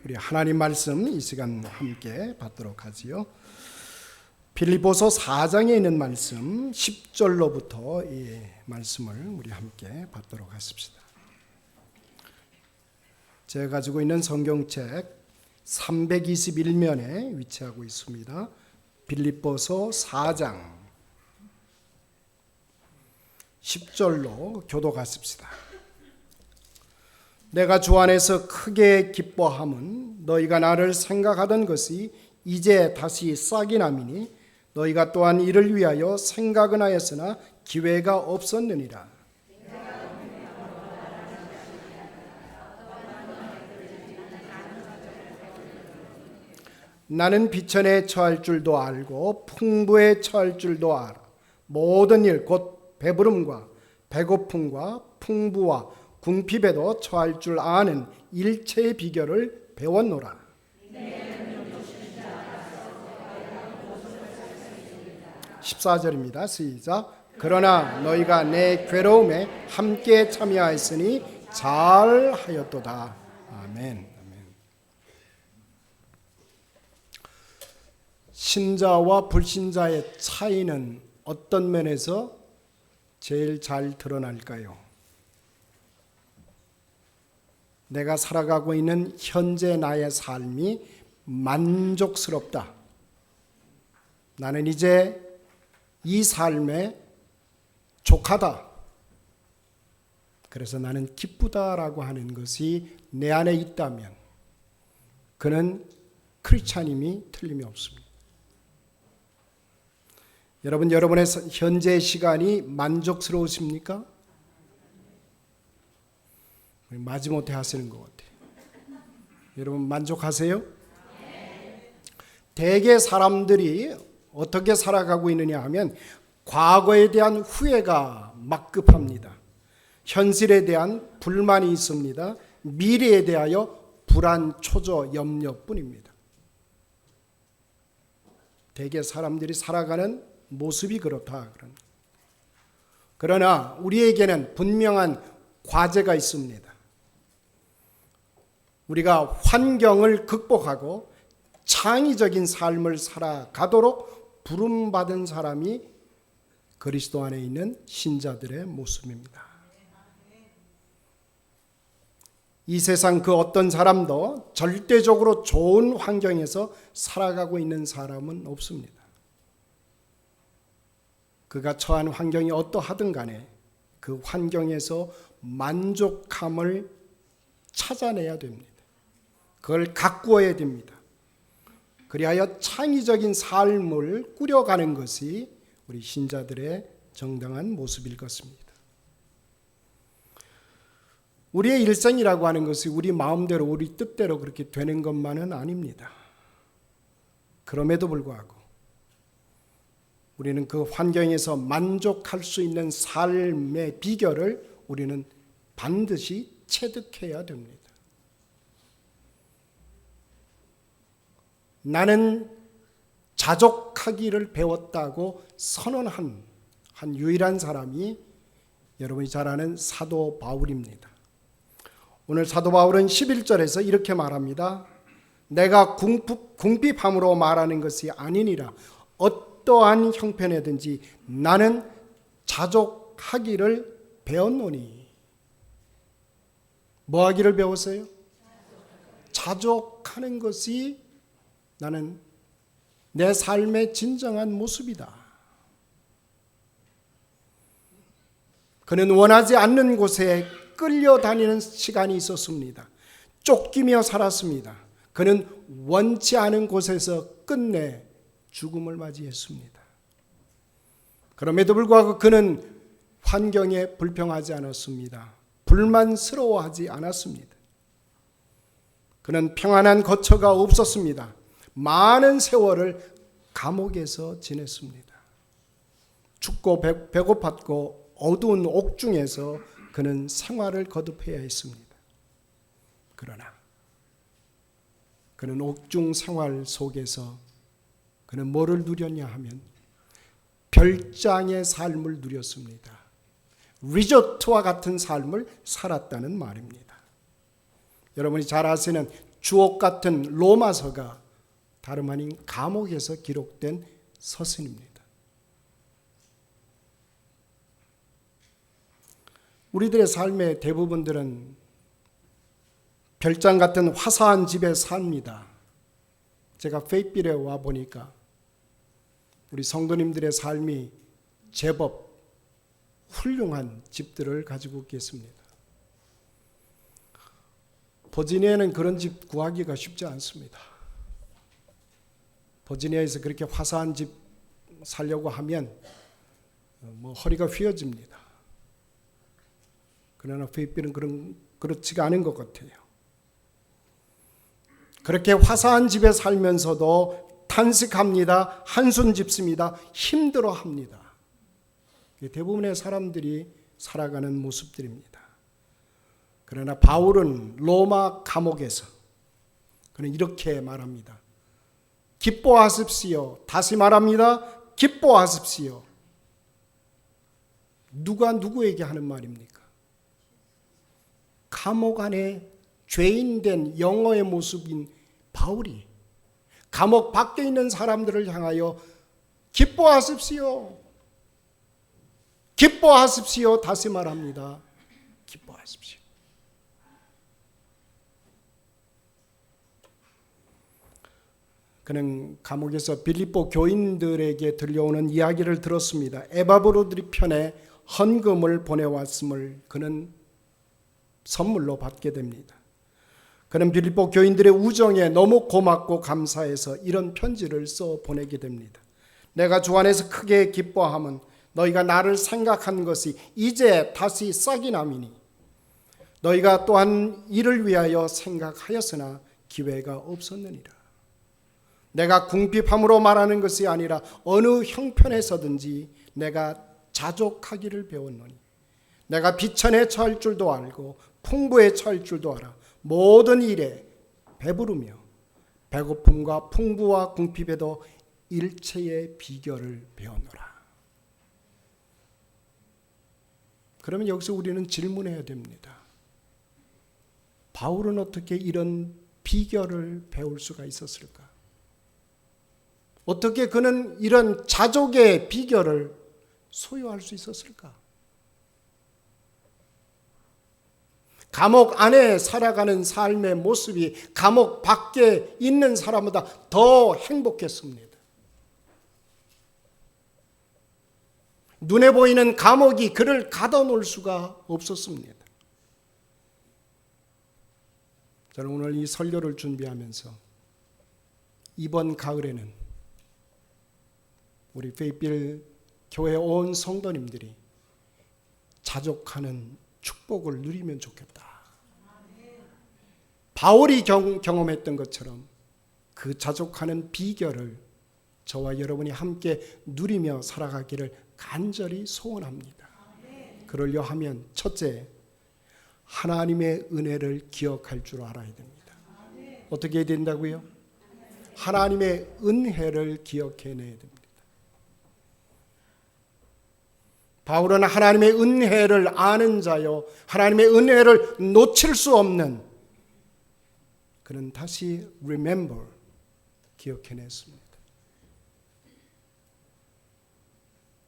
우리 하나님 말씀 이 시간 함께 받도록 하지요. 빌립보서 4장에 있는 말씀 10절로부터 이 말씀을 우리 함께 받도록 하십시다. 제가 가지고 있는 성경책 321면에 위치하고 있습니다. 빌립보서 4장 10절로 교독하십시다. 내가 주 안에서 크게 기뻐함은 너희가 나를 생각하던 것이 이제 다시 싹이 나미니 너희가 또한 이를 위하여 생각은 하였으나 기회가 없었느니라. 나는 비천에 처할 줄도 알고 풍부에 처할 줄도 알아. 모든 일 곧 배부름과 배고픔과 풍부와 궁핍에도 처할 줄 아는 일체의 비결을 배웠노라. 14절입니다. 시작. 그러나 너희가 내 괴로움에 함께 참여하였으니 잘하였도다. 아멘. 신자와 불신자의 차이는 어떤 면에서 제일 잘 드러날까요? 내가 살아가고 있는 현재 나의 삶이 만족스럽다. 나는 이제 이 삶에 족하다. 그래서 나는 기쁘다라고 하는 것이 내 안에 있다면 그는 크리스찬임이 틀림이 없습니다. 여러분, 여러분의 현재 시간이 만족스러우십니까? 마지못해 하시는 것 같아요. 여러분 만족하세요? 대개 사람들이 어떻게 살아가고 있느냐 하면 과거에 대한 후회가 막급합니다. 현실에 대한 불만이 있습니다. 미래에 대하여 불안, 초조, 염려뿐입니다. 대개 사람들이 살아가는 모습이 그렇다. 그러나 우리에게는 분명한 과제가 있습니다. 우리가 환경을 극복하고 창의적인 삶을 살아가도록 부름받은 사람이 그리스도 안에 있는 신자들의 모습입니다. 이 세상 그 어떤 사람도 절대적으로 좋은 환경에서 살아가고 있는 사람은 없습니다. 그가 처한 환경이 어떠하든 간에 그 환경에서 만족함을 찾아내야 됩니다. 그걸 가꾸어야 됩니다. 그리하여 창의적인 삶을 꾸려가는 것이 우리 신자들의 정당한 모습일 것입니다. 우리의 일생이라고 하는 것이 우리 마음대로 우리 뜻대로 그렇게 되는 것만은 아닙니다. 그럼에도 불구하고 우리는 그 환경에서 만족할 수 있는 삶의 비결을 우리는 반드시 체득해야 됩니다. 나는 자족하기를 배웠다고 선언한 한 유일한 사람이 여러분이 잘 아는 사도 바울입니다. 오늘 사도 바울은 11절에서 이렇게 말합니다. 내가 궁핍함으로 말하는 것이 아니니라. 어떠한 형편이든지 나는 자족하기를 배웠노니. 뭐 하기를 배웠어요? 자족하는 것이 나는 내 삶의 진정한 모습이다. 그는 원하지 않는 곳에 끌려다니는 시간이 있었습니다. 쫓기며 살았습니다. 그는 원치 않은 곳에서 끝내 죽음을 맞이했습니다. 그럼에도 불구하고 그는 환경에 불평하지 않았습니다. 불만스러워하지 않았습니다. 그는 평안한 거처가 없었습니다. 많은 세월을 감옥에서 지냈습니다. 춥고 배고팠고 어두운 옥중에서 그는 생활을 거듭해야 했습니다. 그러나 그는 옥중 생활 속에서 그는 뭐를 누렸냐 하면 별장의 삶을 누렸습니다. 리조트와 같은 삶을 살았다는 말입니다. 여러분이 잘 아시는 주옥 같은 로마서가 다름 아닌 감옥에서 기록된 서신입니다. 우리들의 삶의 대부분들은 별장 같은 화사한 집에 삽니다. 제가 페이필에 와 보니까 우리 성도님들의 삶이 제법 훌륭한 집들을 가지고 계십니다. 버지니아에는 그런 집 구하기가 쉽지 않습니다. 버지니아에서 그렇게 화사한 집 살려고 하면 허리가 휘어집니다. 그러나 페이필은 그렇지가 않은 것 같아요. 그렇게 화사한 집에 살면서도 탄식합니다. 한숨 짓습니다. 힘들어합니다. 대부분의 사람들이 살아가는 모습들입니다. 그러나 바울은 로마 감옥에서 그는 이렇게 말합니다. 기뻐하십시오. 다시 말합니다. 기뻐하십시오. 누가 누구에게 하는 말입니까? 감옥 안에 죄인된 영어의 모습인 바울이 감옥 밖에 있는 사람들을 향하여 기뻐하십시오. 기뻐하십시오. 다시 말합니다. 기뻐하십시오. 그는 감옥에서 빌립보 교인들에게 들려오는 이야기를 들었습니다. 에바브로들이 편에 헌금을 보내왔음을 그는 선물로 받게 됩니다. 그는 빌립보 교인들의 우정에 너무 고맙고 감사해서 이런 편지를 써 보내게 됩니다. 내가 주 안에서 크게 기뻐함은 너희가 나를 생각한 것이 이제 다시 싹이 남이니 너희가 또한 이를 위하여 생각하였으나 기회가 없었느니라. 내가 궁핍함으로 말하는 것이 아니라 어느 형편에서든지 내가 자족하기를 배웠노니 내가 비천에 처할 줄도 알고 풍부에 처할 줄도 알아 모든 일에 배부르며 배고픔과 풍부와 궁핍에도 일체의 비결을 배웠노라. 그러면 여기서 우리는 질문해야 됩니다. 바울은 어떻게 이런 비결을 배울 수가 있었을까? 어떻게 그는 이런 자족의 비결을 소유할 수 있었을까? 감옥 안에 살아가는 삶의 모습이 감옥 밖에 있는 사람보다 더 행복했습니다. 눈에 보이는 감옥이 그를 가둬놓을 수가 없었습니다. 저는 오늘 이 설교를 준비하면서 이번 가을에는 우리 페이필 교회 온 성도님들이 자족하는 축복을 누리면 좋겠다. 바울이 경험했던 것처럼 그 자족하는 비결을 저와 여러분이 함께 누리며 살아가기를 간절히 소원합니다. 그러려 하면 첫째, 하나님의 은혜를 기억할 줄 알아야 됩니다. 어떻게 해야 된다고요? 하나님의 은혜를 기억해내야 됩니다. 바울은 하나님의 은혜를 아는 자요, 하나님의 은혜를 놓칠 수 없는, 그는 다시 remember, 기억해냈습니다.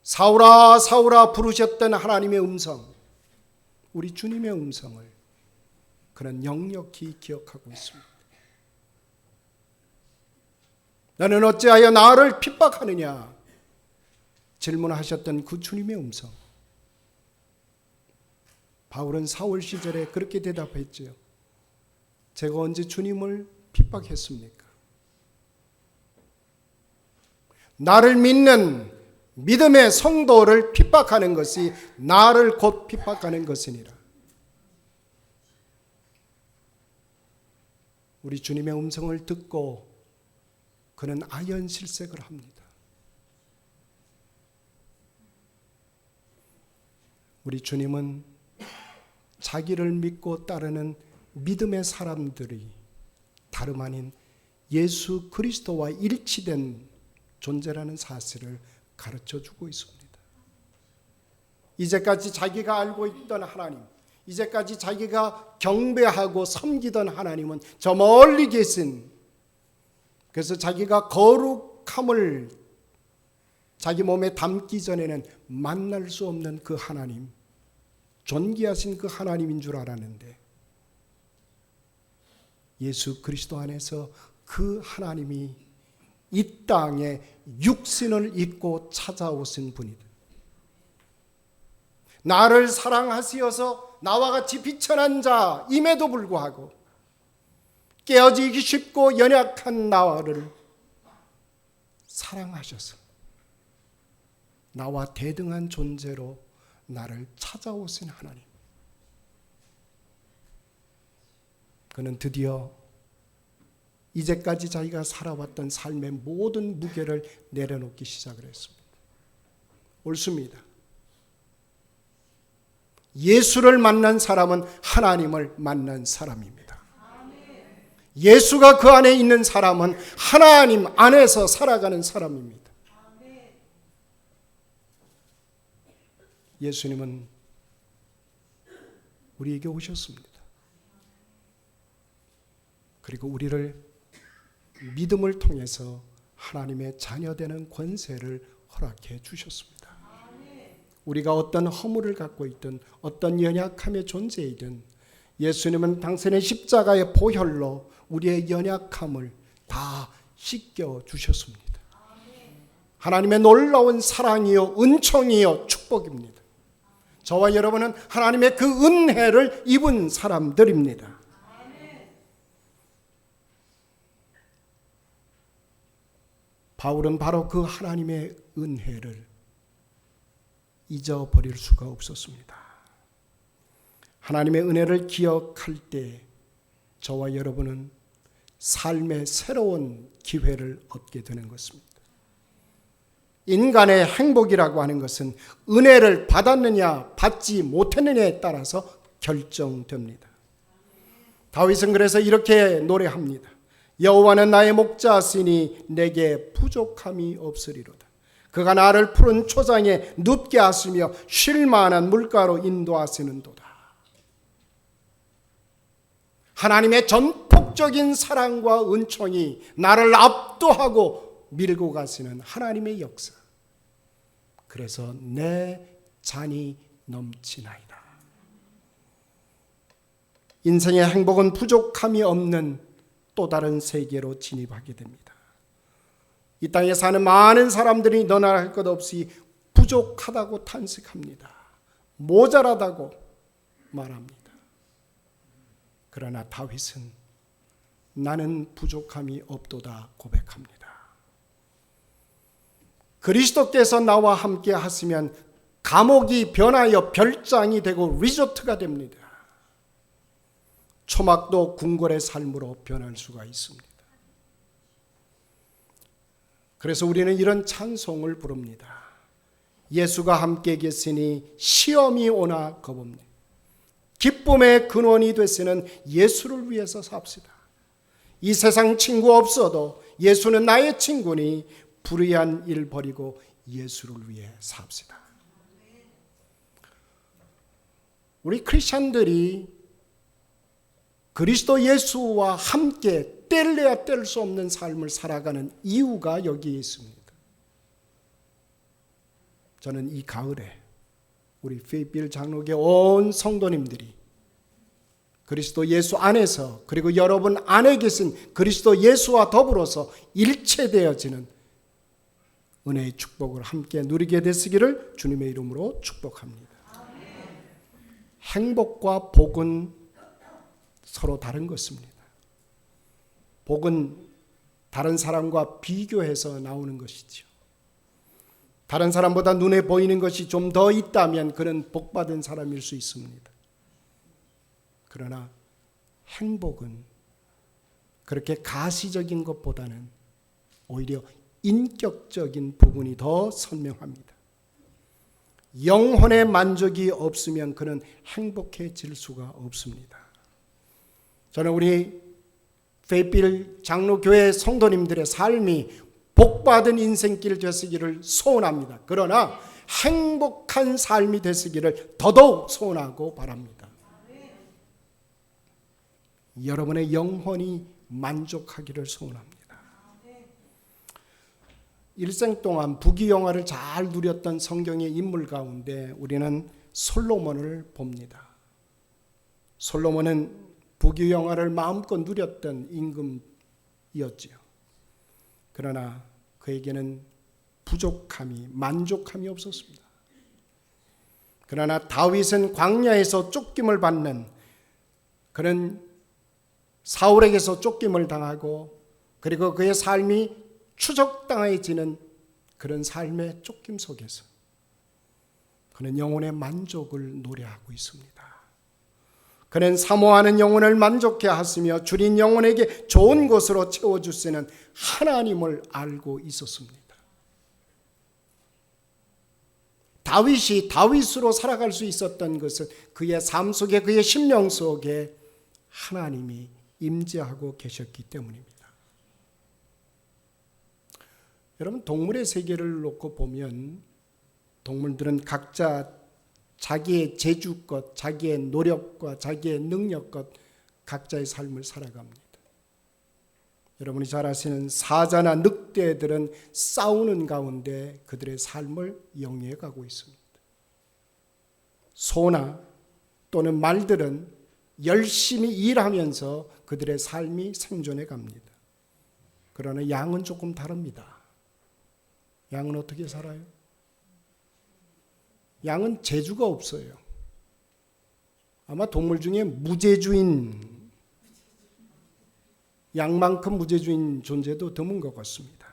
사울아 사울아 부르셨던 하나님의 음성, 우리 주님의 음성을 그는 역력히 기억하고 있습니다. 너는 어찌하여 나를 핍박하느냐 질문하셨던 그 주님의 음성. 바울은 사울 시절에 그렇게 대답했죠. 제가 언제 주님을 핍박했습니까? 나를 믿는 믿음의 성도를 핍박하는 것이 나를 곧 핍박하는 것이니라. 우리 주님의 음성을 듣고 그는 아연실색을 합니다. 우리 주님은 자기를 믿고 따르는 믿음의 사람들이 다름 아닌 예수 그리스도와 일치된 존재라는 사실을 가르쳐주고 있습니다. 이제까지 자기가 알고 있던 하나님, 이제까지 자기가 경배하고 섬기던 하나님은 저 멀리 계신, 그래서 자기가 거룩함을 자기 몸에 담기 전에는 만날 수 없는 그 하나님, 존귀하신 그 하나님인 줄 알았는데 예수 그리스도 안에서 그 하나님이 이 땅에 육신을 입고 찾아오신 분이다. 나를 사랑하시어서 나와 같이 비천한 자임에도 불구하고 깨어지기 쉽고 연약한 나를 사랑하셔서 나와 대등한 존재로 나를 찾아오신 하나님. 그는 드디어 이제까지 자기가 살아왔던 삶의 모든 무게를 내려놓기 시작을 했습니다. 옳습니다. 예수를 만난 사람은 하나님을 만난 사람입니다. 예수가 그 안에 있는 사람은 하나님 안에서 살아가는 사람입니다. 예수님은 우리에게 오셨습니다. 그리고 우리를 믿음을 통해서 하나님의 자녀되는 권세를 허락해 주셨습니다. 우리가 어떤 허물을 갖고 있든 어떤 연약함의 존재이든 예수님은 당신의 십자가의 보혈로 우리의 연약함을 다 씻겨 주셨습니다. 하나님의 놀라운 사랑이요 은총이요 축복입니다. 저와 여러분은 하나님의 그 은혜를 입은 사람들입니다. 바울은 바로 그 하나님의 은혜를 잊어버릴 수가 없었습니다. 하나님의 은혜를 기억할 때 저와 여러분은 삶의 새로운 기회를 얻게 되는 것입니다. 인간의 행복이라고 하는 것은 은혜를 받았느냐 받지 못했느냐에 따라서 결정됩니다. 다윗은 그래서 이렇게 노래합니다. 여호와는 나의 목자시니 내게 부족함이 없으리로다. 그가 나를 푸른 초장에 눕게 하시며 쉴 만한 물가로 인도하시는도다. 하나님의 전폭적인 사랑과 은총이 나를 압도하고 밀고 가시는 하나님의 역사. 그래서 내 잔이 넘치나이다. 인생의 행복은 부족함이 없는 또 다른 세계로 진입하게 됩니다. 이 땅에 사는 많은 사람들이 너나 할 것 없이 부족하다고 탄식합니다. 모자라다고 말합니다. 그러나 다윗은 나는 부족함이 없도다 고백합니다. 그리스도께서 나와 함께 하시면 감옥이 변하여 별장이 되고 리조트가 됩니다. 초막도 궁궐의 삶으로 변할 수가 있습니다. 그래서 우리는 이런 찬송을 부릅니다. 예수가 함께 계시니 시험이 오나 겁없네. 기쁨의 근원이 되시는 예수를 위해서 삽시다. 이 세상 친구 없어도 예수는 나의 친구니 불의한 일 버리고 예수를 위해 삽시다. 우리 크리스천들이 그리스도 예수와 함께 뗄래야 뗄 수 없는 삶을 살아가는 이유가 여기에 있습니다. 저는 이 가을에 우리 페이필 장로교 온 성도님들이 그리스도 예수 안에서 그리고 여러분 안에 계신 그리스도 예수와 더불어서 일체되어지는 은혜의 축복을 함께 누리게 되시기를 주님의 이름으로 축복합니다. 행복과 복은 서로 다른 것입니다. 복은 다른 사람과 비교해서 나오는 것이죠. 다른 사람보다 눈에 보이는 것이 좀 더 있다면 그는 복받은 사람일 수 있습니다. 그러나 행복은 그렇게 가시적인 것보다는 오히려 인격적인 부분이 더 선명합니다. 영혼의 만족이 없으면 그는 행복해질 수가 없습니다. 저는 우리 페이필 장로교회 성도님들의 삶이 복받은 인생길 되시기를 소원합니다. 그러나 행복한 삶이 되시기를 더더욱 소원하고 바랍니다. 여러분의 영혼이 만족하기를 소원합니다. 일생 동안 부귀영화를 잘 누렸던 성경의 인물 가운데 우리는 솔로몬을 봅니다. 솔로몬은 부귀영화를 마음껏 누렸던 임금이었지요. 그러나 그에게는 부족함이, 만족함이 없었습니다. 그러나 다윗은 광야에서 쫓김을 받는 그런 사울에게서 쫓김을 당하고 그리고 그의 삶이 추적당해지는 그런 삶의 쫓김 속에서 그는 영혼의 만족을 노래하고 있습니다. 그는 사모하는 영혼을 만족해 하시며 주린 영혼에게 좋은 것으로 채워주시는 하나님을 알고 있었습니다. 다윗이 다윗으로 살아갈 수 있었던 것은 그의 삶 속에, 그의 심령 속에 하나님이 임재하고 계셨기 때문입니다. 여러분, 동물의 세계를 놓고 보면 동물들은 각자 자기의 재주껏, 자기의 노력과 자기의 능력껏 각자의 삶을 살아갑니다. 여러분이 잘 아시는 사자나 늑대들은 싸우는 가운데 그들의 삶을 영위해 가고 있습니다. 소나 또는 말들은 열심히 일하면서 그들의 삶이 생존해 갑니다. 그러나 양은 조금 다릅니다. 양은 어떻게 살아요? 양은 재주가 없어요. 아마 동물 중에 무재주인, 양만큼 무재주인 존재도 드문 것 같습니다.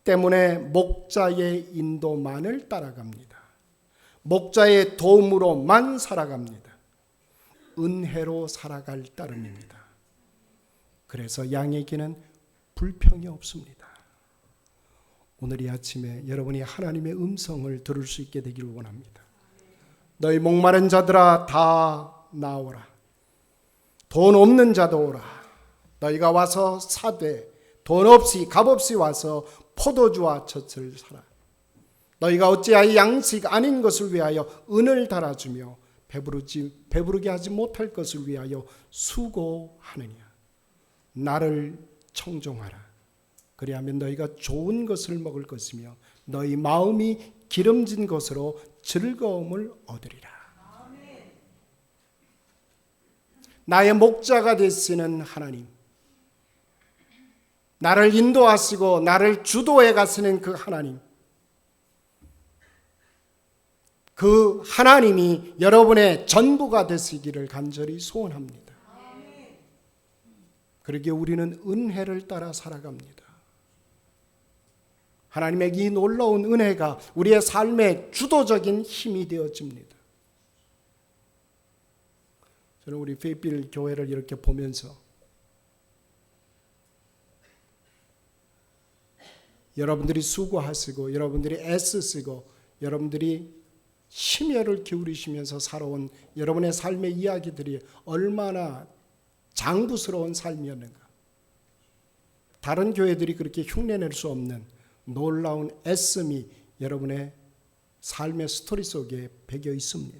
때문에 목자의 인도만을 따라갑니다. 목자의 도움으로만 살아갑니다. 은혜로 살아갈 따름입니다. 그래서 양에게는 불평이 없습니다. 오늘 이 아침에 여러분이 하나님의 음성을 들을 수 있게 되기를 원합니다. 너희 목마른 자들아 다 나오라. 돈 없는 자도 오라. 너희가 와서 사되 돈 없이 값없이 와서 포도주와 젖을 사라. 너희가 어찌하여 양식 아닌 것을 위하여 은을 달아주며 배부르게 하지 못할 것을 위하여 수고하느냐. 나를 청종하라. 그리하면 너희가 좋은 것을 먹을 것이며 너희 마음이 기름진 것으로 즐거움을 얻으리라. 나의 목자가 되시는 하나님, 나를 인도하시고 나를 주도해 가시는 그 하나님, 그 하나님이 여러분의 전부가 되시기를 간절히 소원합니다. 그러기에 우리는 은혜를 따라 살아갑니다. 하나님의 이 놀라운 은혜가 우리의 삶의 주도적인 힘이 되어집니다. 저는 우리 페이필 교회를 이렇게 보면서 여러분들이 수고하시고 여러분들이 애쓰시고 여러분들이 심혈을 기울이시면서 살아온 여러분의 삶의 이야기들이 얼마나 장부스러운 삶이었는가. 다른 교회들이 그렇게 흉내낼 수 없는 놀라운 애씀이 여러분의 삶의 스토리 속에 배겨 있습니다.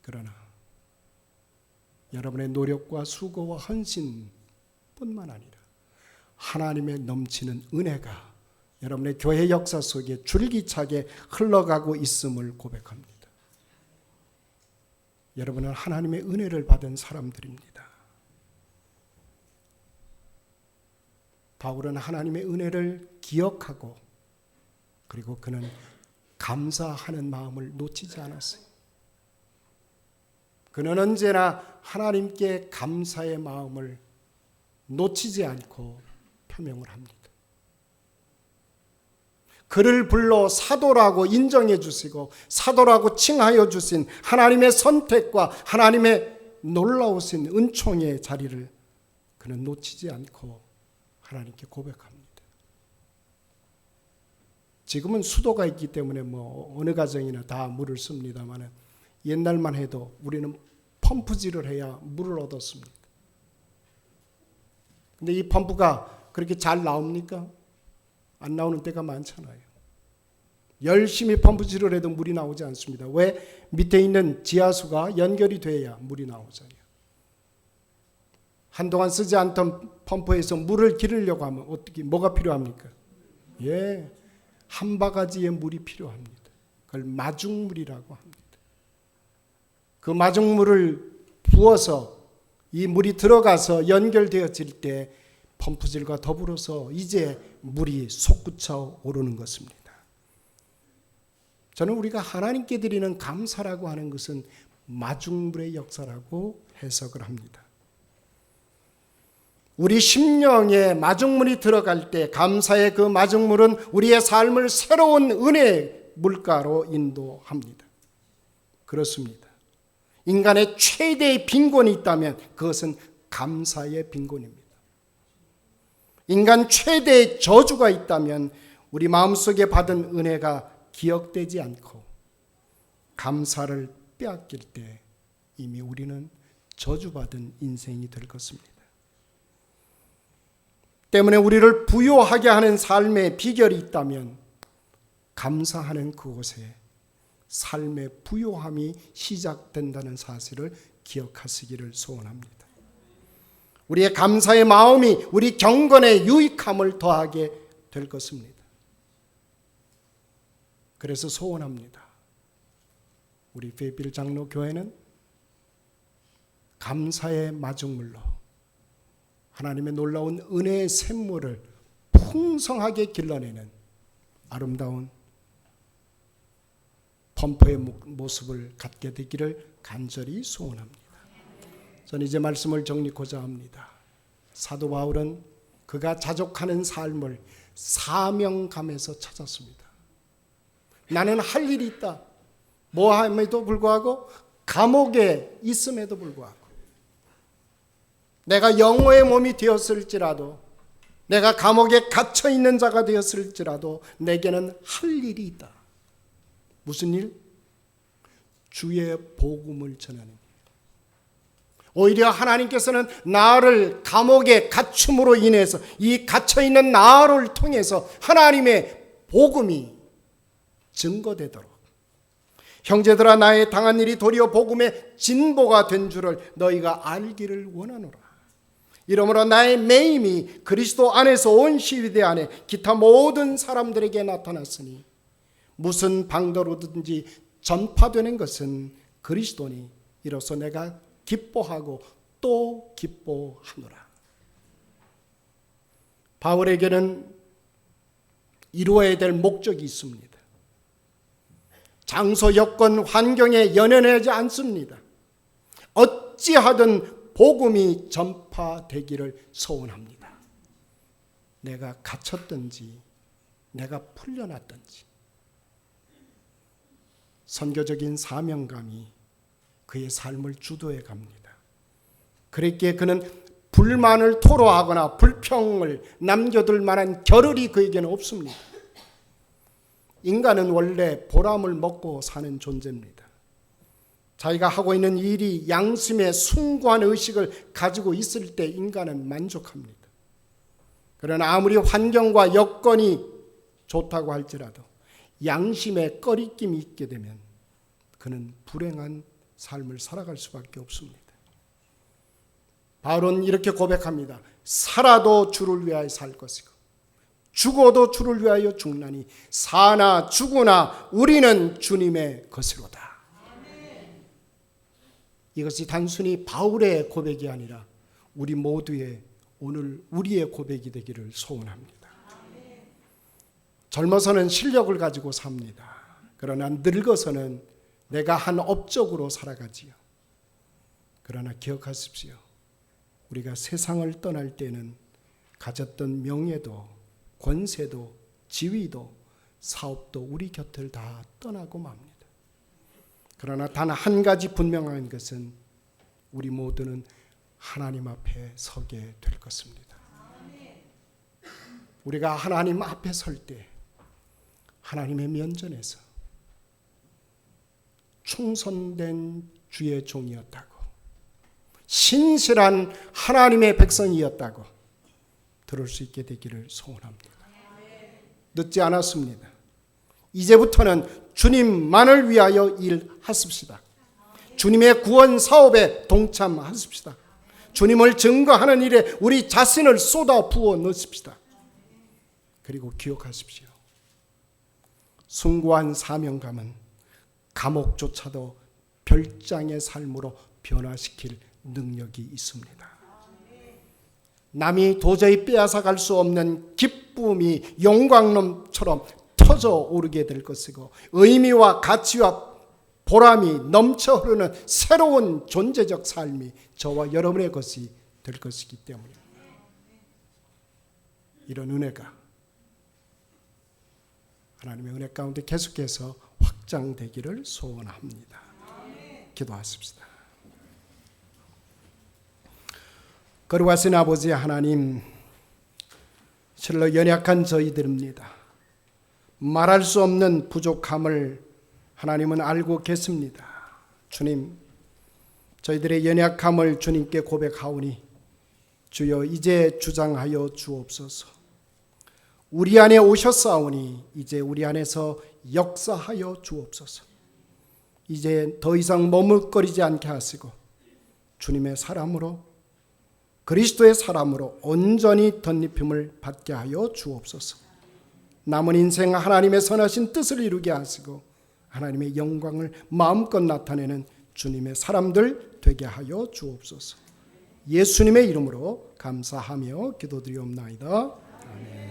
그러나 여러분의 노력과 수고와 헌신뿐만 아니라 하나님의 넘치는 은혜가 여러분의 교회 역사 속에 줄기차게 흘러가고 있음을 고백합니다. 여러분은 하나님의 은혜를 받은 사람들입니다. 바울은 하나님의 은혜를 기억하고 그리고 그는 감사하는 마음을 놓치지 않았어요. 그는 언제나 하나님께 감사의 마음을 놓치지 않고 표명을 합니다. 그를 불러 사도라고 인정해 주시고 사도라고 칭하여 주신 하나님의 선택과 하나님의 놀라우신 은총의 자리를 그는 놓치지 않고 하나님께 고백합니다. 지금은 수도가 있기 때문에 어느 가정이나 다 물을 씁니다만 옛날만 해도 우리는 펌프질을 해야 물을 얻었습니다. 근데 이 펌프가 그렇게 잘 나옵니까? 안 나오는 때가 많잖아요. 열심히 펌프질을 해도 물이 나오지 않습니다. 왜? 밑에 있는 지하수가 연결이 돼야 물이 나오잖아요. 한동안 쓰지 않던 펌프에서 물을 기르려고 하면 어떻게 뭐가 필요합니까? 예, 한 바가지의 물이 필요합니다. 그걸 마중물이라고 합니다. 그 마중물을 부어서 이 물이 들어가서 연결되어질 때 펌프질과 더불어서 이제 물이 솟구쳐 오르는 것입니다. 저는 우리가 하나님께 드리는 감사라고 하는 것은 마중물의 역사라고 해석을 합니다. 우리 심령에 마중물이 들어갈 때 감사의 그 마중물은 우리의 삶을 새로운 은혜의 물가로 인도합니다. 그렇습니다. 인간의 최대의 빈곤이 있다면 그것은 감사의 빈곤입니다. 인간 최대의 저주가 있다면 우리 마음속에 받은 은혜가 기억되지 않고 감사를 빼앗길 때 이미 우리는 저주받은 인생이 될 것입니다. 때문에 우리를 부요하게 하는 삶의 비결이 있다면 감사하는 그곳에 삶의 부요함이 시작된다는 사실을 기억하시기를 소원합니다. 우리의 감사의 마음이 우리 경건의 유익함을 더하게 될 것입니다. 그래서 소원합니다. 우리 페이필 장로교회는 감사의 마중물로 하나님의 놀라운 은혜의 샘물을 풍성하게 길러내는 아름다운 펌프의 모습을 갖게 되기를 간절히 소원합니다. 저는 이제 말씀을 정리하고자 합니다. 사도 바울은 그가 자족하는 삶을 사명감에서 찾았습니다. 나는 할 일이 있다. 뭐함에도 불구하고 감옥에 있음에도 불구하고 내가 영혼의 몸이 되었을지라도 내가 감옥에 갇혀 있는 자가 되었을지라도 내게는 할 일이 있다. 무슨 일? 주의 복음을 전하는 일. 오히려 하나님께서는 나를 감옥에 갇힘으로 인해서 이 갇혀있는 나를 통해서 하나님의 복음이 증거되도록 형제들아 나의 당한 일이 도리어 복음의 진보가 된 줄을 너희가 알기를 원하노라. 이러므로 나의 매임이 그리스도 안에서 온 시위대 안에 기타 모든 사람들에게 나타났으니 무슨 방도로든지 전파되는 것은 그리스도니 이로써 내가 기뻐하고 또 기뻐하노라. 바울에게는 이루어야 될 목적이 있습니다. 장소, 여건, 환경에 연연하지 않습니다. 어찌하든 복음이 전파되기를 소원합니다. 내가 갇혔든지 내가 풀려났든지 선교적인 사명감이 그의 삶을 주도해 갑니다. 그랬기에 그는 불만을 토로하거나 불평을 남겨둘 만한 겨를이 그에게는 없습니다. 인간은 원래 보람을 먹고 사는 존재입니다. 자기가 하고 있는 일이 양심의 숭고한 의식을 가지고 있을 때 인간은 만족합니다. 그러나 아무리 환경과 여건이 좋다고 할지라도 양심에 꺼리낌이 있게 되면 그는 불행한 삶을 살아갈 수밖에 없습니다. 바울은 이렇게 고백합니다. 살아도 주를 위하여 살 것이고 죽어도 주를 위하여 죽나니 사나 죽으나 우리는 주님의 것이로다. 이것이 단순히 바울의 고백이 아니라 우리 모두의 오늘 우리의 고백이 되기를 소원합니다. 젊어서는 실력을 가지고 삽니다. 그러나 늙어서는 내가 한 업적으로 살아가지요. 그러나 기억하십시오. 우리가 세상을 떠날 때는 가졌던 명예도 권세도 지위도 사업도 우리 곁을 다 떠나고 맙니다. 그러나 단 한 가지 분명한 것은 우리 모두는 하나님 앞에 서게 될 것입니다. 우리가 하나님 앞에 설 때 하나님의 면전에서 충성된 주의 종이었다고 신실한 하나님의 백성이었다고 들을 수 있게 되기를 소원합니다. 늦지 않았습니다. 이제부터는 주님만을 위하여 일하십시다. 주님의 구원 사업에 동참하십시다. 주님을 증거하는 일에 우리 자신을 쏟아 부어 넣으십시다. 그리고 기억하십시오. 숭고한 사명감은 감옥조차도 별장의 삶으로 변화시킬 능력이 있습니다. 남이 도저히 빼앗아갈 수 없는 기쁨이 용광로처럼 터져 오르게 될 것이고, 의미와 가치와 보람이 넘쳐 흐르는 새로운 존재적 삶이 저와 여러분의 것이 될 것이기 때문입니다. 이런 은혜가 하나님의 은혜 가운데 계속해서 확장되기를 소원합니다. 기도하십시다. 거룩하신 아버지 하나님, 실로 연약한 저희들입니다. 말할 수 없는 부족함을 하나님은 알고 계십니다. 주님, 저희들의 연약함을 주님께 고백하오니 주여 이제 주장하여 주옵소서. 우리 안에 오셨사오니 이제 우리 안에서 역사하여 주옵소서. 이제 더 이상 머뭇거리지 않게 하시고 주님의 사람으로, 그리스도의 사람으로 온전히 덧입힘을 받게 하여 주옵소서. 남은 인생 하나님의 선하신 뜻을 이루게 하시고 하나님의 영광을 마음껏 나타내는 주님의 사람들 되게 하여 주옵소서. 예수님의 이름으로 감사하며 기도드리옵나이다. 아멘.